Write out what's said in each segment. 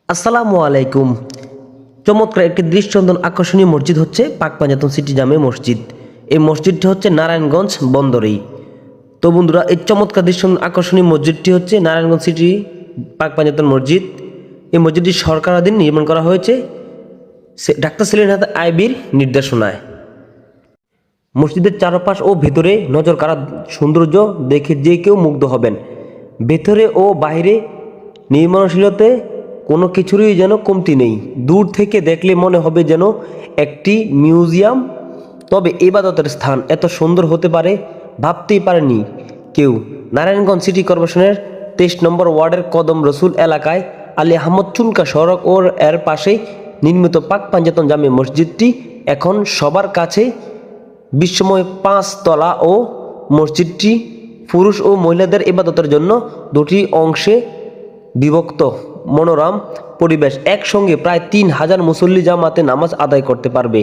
আসসালামু আলাইকুম। চমৎকার একটি দৃষ্টিনন্দন আকর্ষণীয় মসজিদ হচ্ছে পাক পাঞ্জাতন সিটি জামে মসজিদ। এই মসজিদটি হচ্ছে নারায়ণগঞ্জ বন্দরেই। তো বন্ধুরা, এই চমৎকার দৃষ্টিনন্দন আকর্ষণীয় মসজিদটি হচ্ছে নারায়ণগঞ্জ সিটি পাক পাঞ্জাতন মসজিদ। এই মসজিদটি সরকারাধীন নির্মাণ করা হয়েছে ডাক্তার সেলিম হায়াত আইবির নির্দেশনায়। মসজিদের চারপাশ ও ভেতরে নজর কাড়া সৌন্দর্য দেখে যে কেউ মুগ্ধ হবেন। ভেতরে ও বাইরে নির্মাণশীলতে কোনো কিছুরই যেন কমতি নেই। দূর থেকে দেখলে মনে হবে যেন একটি মিউজিয়াম। তবে ইবাদতের স্থান এত সুন্দর হতে পারে ভাবতেই পারেনি কেউ। নারায়ণগঞ্জ সিটি কর্পোরেশনের 23 নম্বর ওয়ার্ডের কদম রসুল এলাকায় আলী আহমদ চুনকা সড়ক ও এর পাশেই নির্মিত পাক পাঞ্জাতন জামে মসজিদটি এখন সবার কাছে বিস্ময়। 5 তলা ও মসজিদটি পুরুষ ও মহিলাদের ইবাদতের জন্য দুটি অংশে বিভক্ত। মনোরম পরিবেশ, একসঙ্গে প্রায় 3000 মুসল্লি জামাতে নামাজ আদায় করতে পারবে।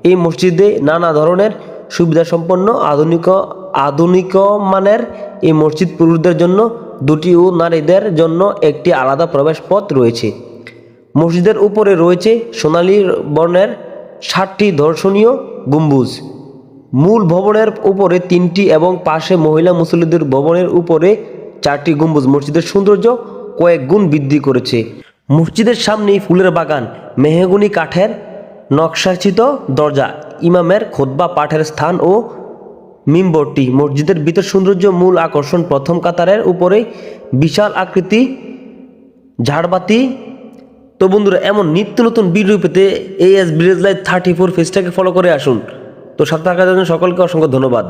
এই মসজিদে নানা ধরনের সুবিধাসম্পন্ন আধুনিক মানের এই মসজিদ পুরুষদের জন্য দুটি ও নারীদের জন্য একটি আলাদা প্রবেশ পথ রয়েছে। মসজিদের উপরে রয়েছে সোনালী বর্ণের 7টি দর্শনীয় গম্বুজ। মূল ভবনের উপরে 3টি এবং পাশে মহিলা মুসল্লিদের ভবনের উপরে 4টি গম্বুজ মসজিদের সৌন্দর্য কয়েক গুণ বৃদ্ধি করেছে। মসজিদের সামনেই ফুলের বাগান, মেহগনি কাঠের নকশাচিত দরজা, ইমামের খুতবা পাঠের স্থান ও মিম্বরটি মসজিদের ভিতর সৌন্দর্য মূল আকর্ষণ। প্রথম কাতারের উপরে বিশাল আকৃতি ঝাড়বাতি। তো বন্ধুরা, এমন নিত্য নতুন ভিডিও পেতে AS ভিলেজ লাইফ 34 পেজটাকে ফলো করে আসুন। তো সাথে থাকার জন্য সকলকে অসংখ্য ধন্যবাদ।